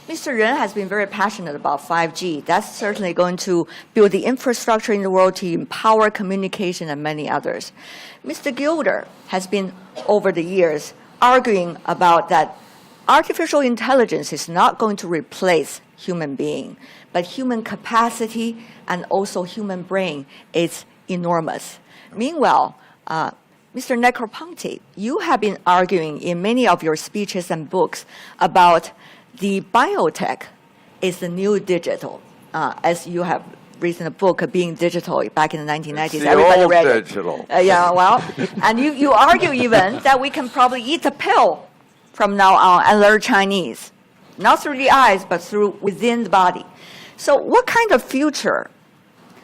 Mr. Ren has been very passionate about 5G. That's certainly going to build the infrastructure in the world to empower communication and many others. Mr. Gilder has been, over the years, arguing about that artificial intelligence is not going to replace human being, but human capacity and also human brain is enormous. Meanwhile, Mr. Negroponte, you have been arguing in many of your speeches and books about the biotech is the new digital, as you have written a book, Being Digital, back in the 1990s. It's the Everybody old read digital. it. Yeah, well, and you argue even that we can probably eat a pill from now on and learn Chinese, not through the eyes, but through within the body. So what kind of future?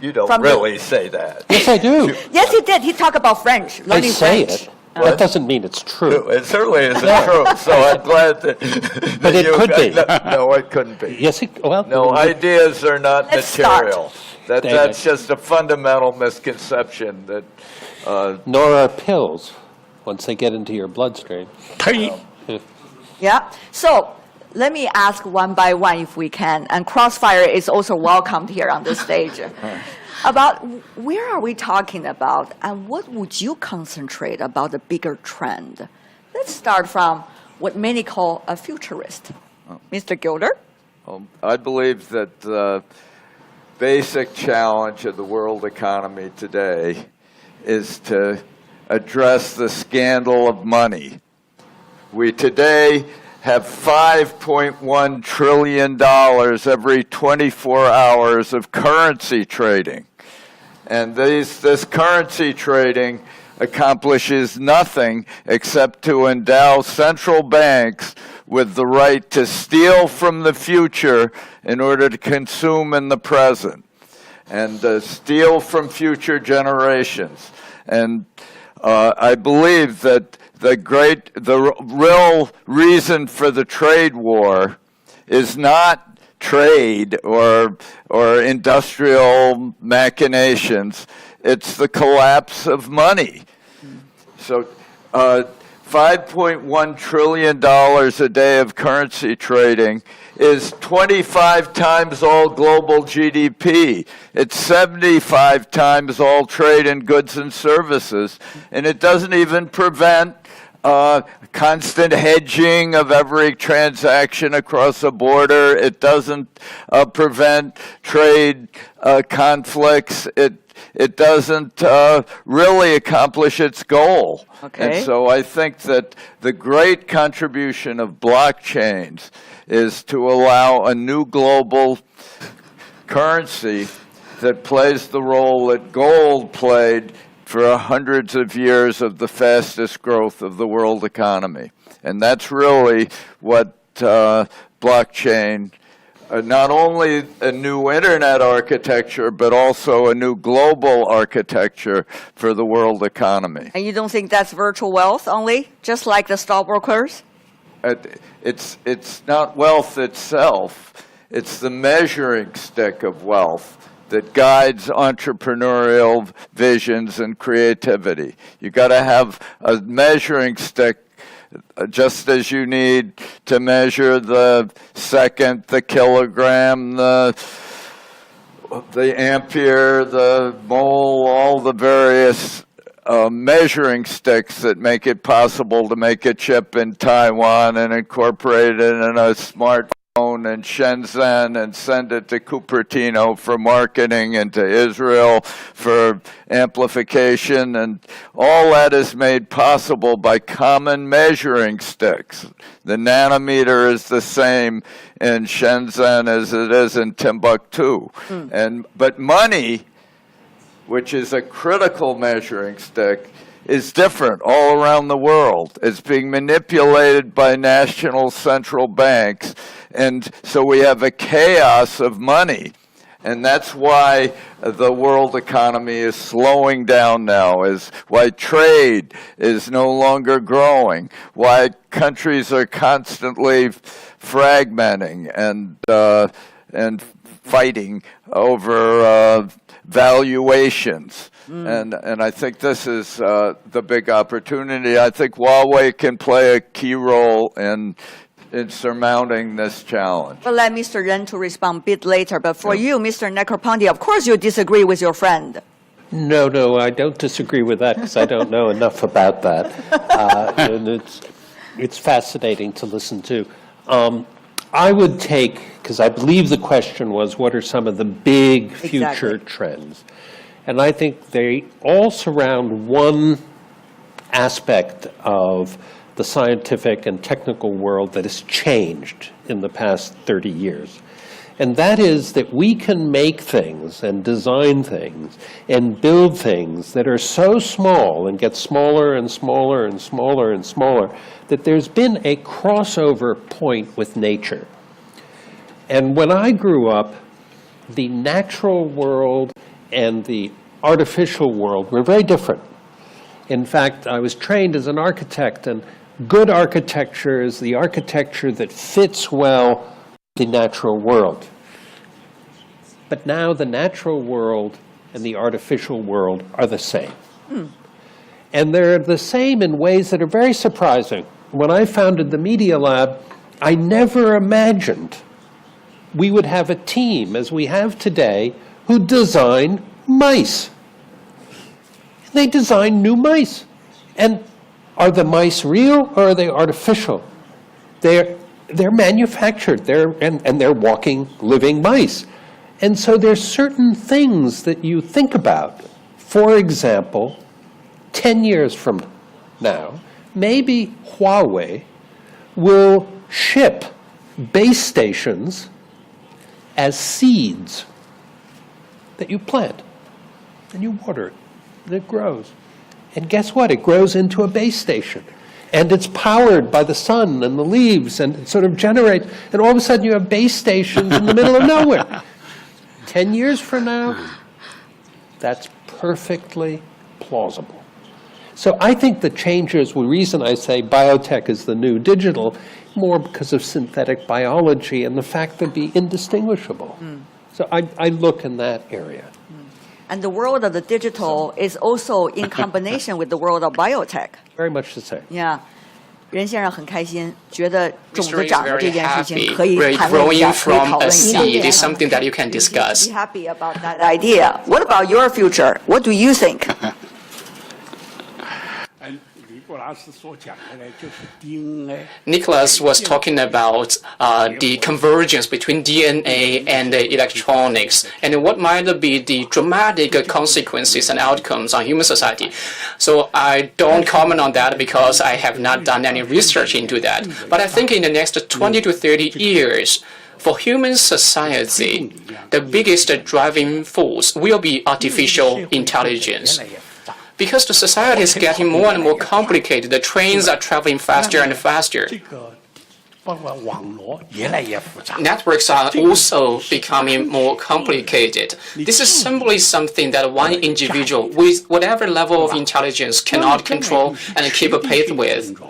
You don't really say that. Yes, I do. Yes, he did. He talked about French, learning I say French. it. That doesn't mean it's true. It certainly isn't true, so I'm glad that But it could be. No, it couldn't be. Yes, well. No, ideas are not Let's material. start. That's just a fundamental misconception that... Nor are pills once they get into your bloodstream. Yeah. So let me ask one by one if we can. And Crossfire is also welcomed here on this stage. About where are we talking about and what would you concentrate about the bigger trend? Let's start from what many call a futurist. Mr. Gilder? I believe that the basic challenge of the world economy today is to address the scandal of money. We today have $5.1 trillion every 24 hours of currency trading. And this currency trading accomplishes nothing except to endow central banks with the right to steal from the future in order to consume in the present, and steal from future generations. And I believe that the real reason for the trade war is not trade or industrial machinations. It's the collapse of money. So $5.1 trillion a day of currency trading is 25 times all global GDP. It's 75 times all trade in goods and services. And it doesn't even prevent constant hedging of every transaction across a border. It doesn't prevent trade conflicts. It doesn't really accomplish its goal. Okay. And so I think that the great contribution of blockchains is to allow a new global currency that plays the role that gold played for hundreds of years of the fastest growth of the world economy. And that's really what blockchain, not only a new internet architecture, but also a new global architecture for the world economy. And you don't think that's virtual wealth only, just like the stockbrokers? It's not wealth itself. It's the measuring stick of wealth that guides entrepreneurial visions and creativity. You got to have a measuring stick, just as you need to measure the second, the kilogram, the ampere, the mole, all the various measuring sticks that make it possible to make a chip in Taiwan and incorporate it in a smartphone in Shenzhen and send it to Cupertino for marketing and to Israel for amplification. And all that is made possible by common measuring sticks. The nanometer is the same in Shenzhen as it is in Timbuktu. But money, which is a critical measuring stick, is different all around the world. It's being manipulated by national central banks. And so we have a chaos of money. And that's why the world economy is slowing down now, is why trade is no longer growing, why countries are constantly fragmenting and fighting over valuations. And I think this is the big opportunity. I think Huawei can play a key role in in surmounting this challenge. We'll let Mr. Ren to respond a bit later. But for you, Mr. Negroponte, of course you disagree with your friend. No, I don't disagree with that because I don't know enough about that. And it's fascinating to listen to. I would take, because I believe the question was, what are some of the big future trends? And I think they all surround one aspect of the scientific and technical world that has changed in the past 30 years. And that is that we can make things and design things and build things that are so small and get smaller and smaller and smaller and smaller that there's been a crossover point with nature. And when I grew up, the natural world and the artificial world were very different. In fact, I was trained as an architect, and good architecture is the architecture that fits well the natural world. But now the natural world and the artificial world are the same. And they're the same in ways that are very surprising. When I founded the Media Lab, I never imagined we would have a team, as we have today, who design mice. They design new mice. And are the mice real or are they artificial? They're manufactured, and they're walking, living mice. And so there's certain things that you think about. For example, 10 years from now, maybe Huawei will ship base stations as seeds that you plant, and you water it, and it grows. And guess what? It grows into a base station. And it's powered by the sun and the leaves, and it sort of generates, and all of a sudden you have base stations in the middle of nowhere. 10 years from now, that's perfectly plausible. So I think the changes, the reason I say biotech is the new digital, more because of synthetic biology and the fact they'd be indistinguishable. So I look in that area. And the world of the digital is also in combination with the world of biotech. Very much the same. Yeah. 任先生很开心，觉得种 Mr. 子 is 长的 very 这件事情 happy. 可以 We're 谈论一下， growing 可以 from 讨 a 论一下。 seed is something that you can discuss. Be happy about that idea. What about your future? What do you think? Nicholas was talking about the convergence between DNA and electronics, and what might be the dramatic consequences and outcomes on human society. So I don't comment on that because I have not done any research into that. But I think in the next 20 to 30 years, for human society, the biggest driving force will be artificial intelligence. Because the society is getting more and more complicated, the trains are traveling faster and faster. Networks are also becoming more complicated. This is simply something that one individual with whatever level of intelligence cannot control and keep pace with.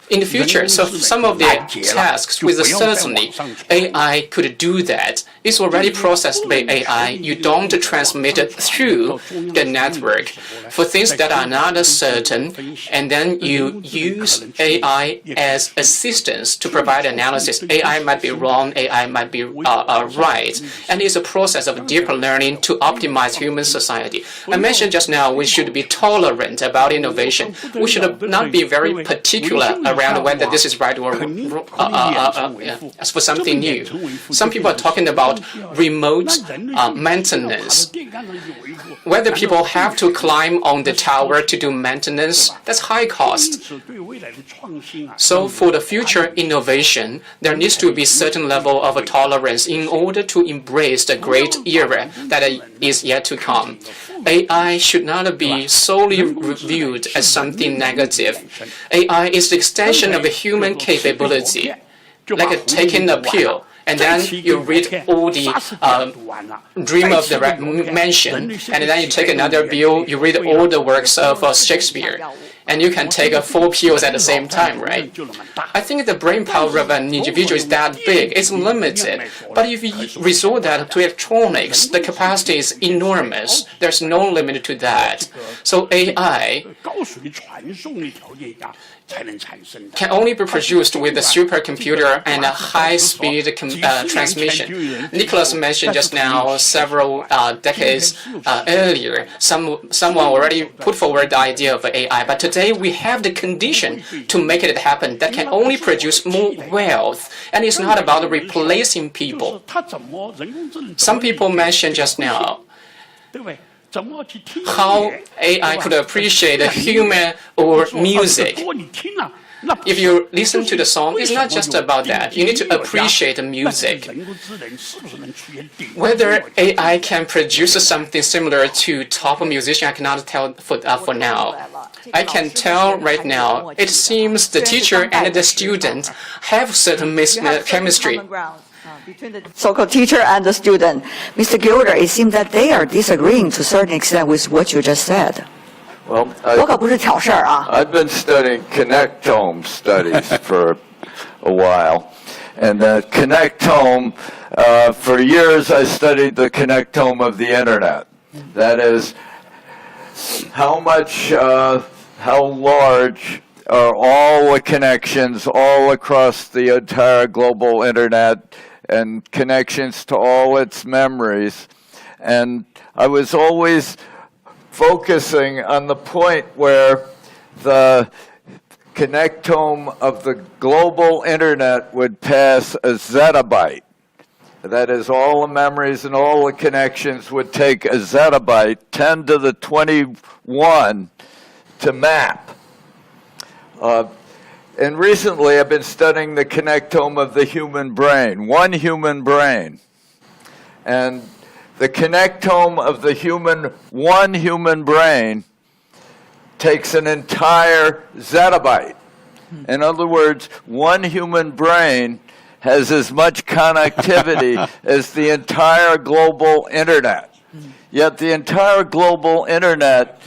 In the future, so some of the tasks with certainly AI could do that. It's already processed by AI. You don't transmit it through the network for things that are not certain, and then you use AI as assistance to provide analysis. AI might be wrong, AI might be right, and it's a process of deep learning to optimize human society. I mentioned just now we should be tolerant about innovation. We should not be very particular around whether this is right or wrong as for something new. Some people are talking about remote maintenance. Whether people have to climb on the tower to do maintenance, that's high cost. So for the future innovation, there needs to be certain level of tolerance in order to embrace the great era that is yet to come. AI should not be solely viewed as something negative. AI is the extension of the human capability, like taking a pill. And then you read all the Dream of the Mansion, and then you take another pill, you read all the works of Shakespeare. And you can take 4 pills at the same time, right? I think the brain power of an individual is that big. It's limited. But if you resort that to electronics, the capacity is enormous. There's no limit to that. So AI can only be produced with a supercomputer and a high-speed transmission. Nicholas mentioned just now several decades earlier, someone already put forward the idea of AI, but today we have the condition to make it happen that can only produce more wealth, and it's not about replacing people. Some people mentioned just now how AI could appreciate human or music. If you listen to the song, it's not just about that. You need to appreciate the music. Whether AI can produce something similar to top musician, I cannot tell for now. I can tell right now, it seems the teacher and the student have certain chemistry. Between the so-called teacher and the student. Mr. Gilder, it seems that they are disagreeing to a certain extent with what you just said. Well, 我可不是挑事儿啊。 I've been studying connectome studies for a while. And the connectome, for years I studied the connectome of the internet. That is, how large are all the connections all across the entire global internet and connections to all its memories. And I was always focusing on the point where the connectome of the global internet would pass a zettabyte. That is, all the memories and all the connections would take a zettabyte, 10 to the 21, to map. And recently I've been studying the connectome of the human brain, one human brain. And the connectome of the one human brain takes an entire zettabyte. In other words, one human brain has as much connectivity as the entire global internet. Yet the entire global internet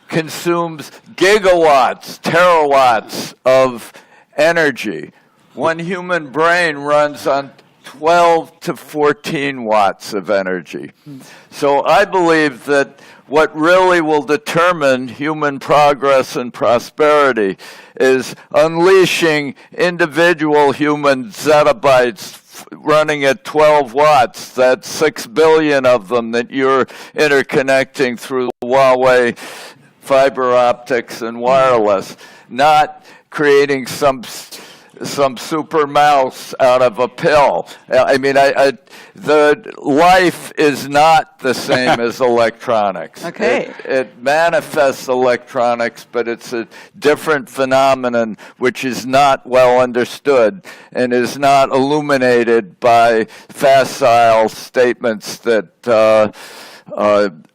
consumes gigawatts, terawatts of energy. One human brain runs on 12 to 14 watts of energy. So I believe that what really will determine human progress and prosperity is unleashing individual human zettabytes running at 12 watts. That's 6 billion of them that you're interconnecting through Huawei fiber optics and wireless, not creating some super mouse out of a pill. I mean, the life is not the same as electronics. Okay. It manifests electronics, but it's a different phenomenon which is not well understood and is not illuminated by facile statements that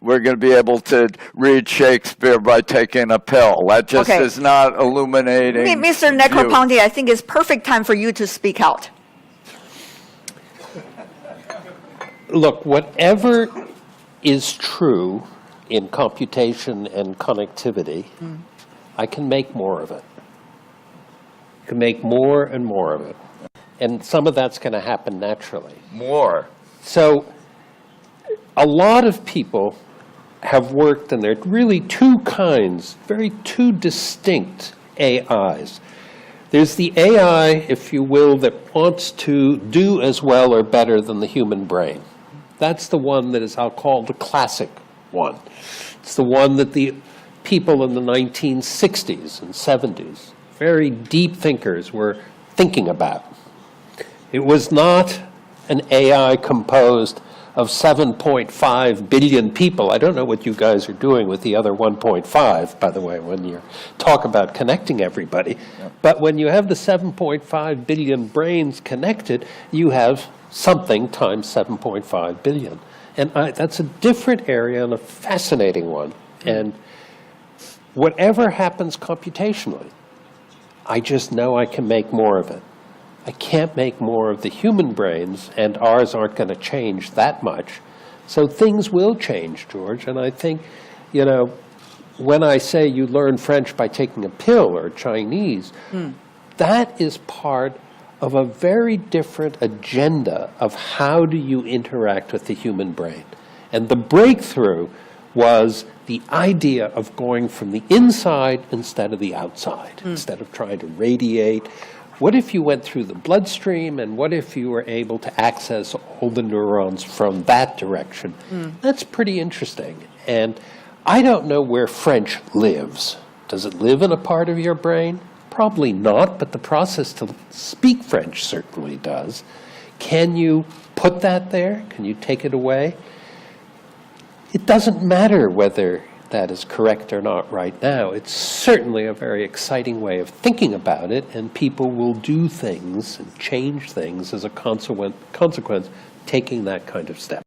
we're going to be able to read Shakespeare by taking a pill. That just Okay. is not illuminating. Mr. Negroponte, I think it's perfect time for you to speak out. Look, whatever is true in computation and connectivity, I can make more of it. I can make more and more of it. And some of that's going to happen naturally. More. So a lot of people have worked, and there are really two distinct AIs. There's the AI, if you will, that wants to do as well or better than the human brain. That's the one that is, I'll call, the classic one. It's the one that the people in the 1960s and 70s, very deep thinkers, were thinking about. It was not an AI composed of 7.5 billion people. I don't know what you guys are doing with the other 1.5, by the way, when you talk about connecting everybody. Yeah. But when you have the 7.5 billion brains connected, you have something times 7.5 billion. And that's a different area and a fascinating one. And whatever happens computationally, I just know I can make more of it. I can't make more of the human brains, and ours aren't going to change that much. So things will change, George. And I think, you know, when I say you learn French by taking a pill or Chinese, that is part of a very different agenda of how do you interact with the human brain. And the breakthrough was the idea of going from the inside instead of the outside, instead of trying to radiate. What if you went through the bloodstream, and what if you were able to access all the neurons from that direction? That's pretty interesting. And I don't know where French lives. Does it live in a part of your brain? Probably not, but the process to speak French certainly does. Can you put that there? Can you take it away? It doesn't matter whether that is correct or not right now. It's certainly a very exciting way of thinking about it, and people will do things and change things as a consequence taking that kind of step.